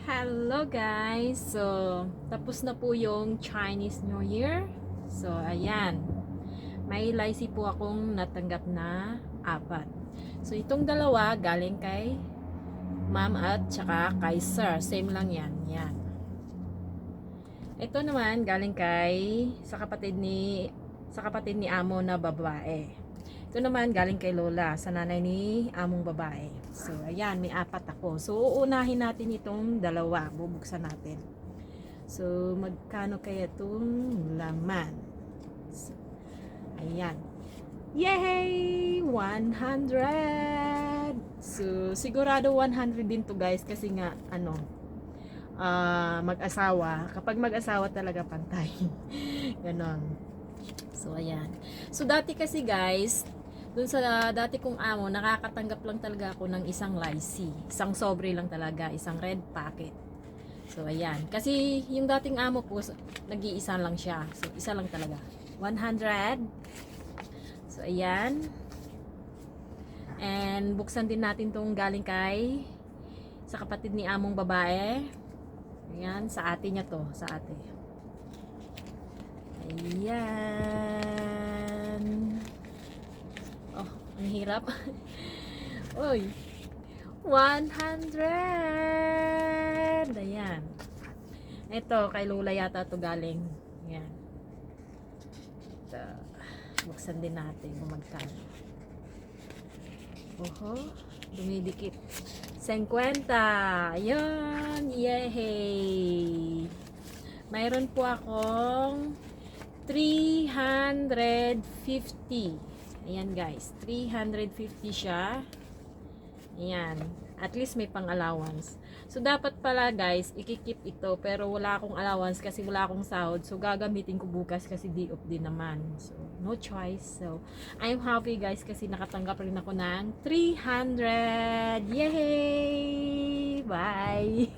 Hello guys! So, tapos na po yung Chinese New Year. So, ayan. May lycee po akong natanggap na 4. So, itong dalawa galing kay ma'am at saka kay sir. Same lang yan. Yan. Ito naman galing kay sa kapatid ni amo na babae. Ito naman galing kay lola, sa nanay ni among babae. So, ayan, may 4 ako. So, uunahin natin itong dalawa. Bubuksan natin. So, magkano kaya itong laman? So, ayan. Yay! 100! So, sigurado 100 din to guys kasi nga, mag-asawa. Kapag mag-asawa talaga pantay. Ganon. So, ayan. So, dati kasi guys, dun sa dati kong amo, nakakatanggap lang talaga ako ng isang lycee. Isang sobre lang talaga, isang red packet. So, ayan. Kasi yung dating amo po, nag-iisa lang siya. So, isa lang talaga. 100. So, ayan. And, buksan din natin tong galing kay sa kapatid ni among babae. Ayan, sa ate niya to. Sa ate. Ayan. Oh, ang hirap. Uy. 100. Ayan. Ito, kay Lola yata to galing. Ayan. Ito. Buksan din natin kung magkano. Oho. Dumidikit. 50. Ayan. Yay. Mayroon po akong 350. Ayan guys, 350 siya. Ayan, at least may pang allowance. So dapat pala guys, ikikip ito pero wala akong allowance kasi wala akong sahod. So gagamitin ko bukas kasi day off din naman. So no choice. So I'm happy guys kasi nakatanggap rin ako ng 300. Yay! Bye!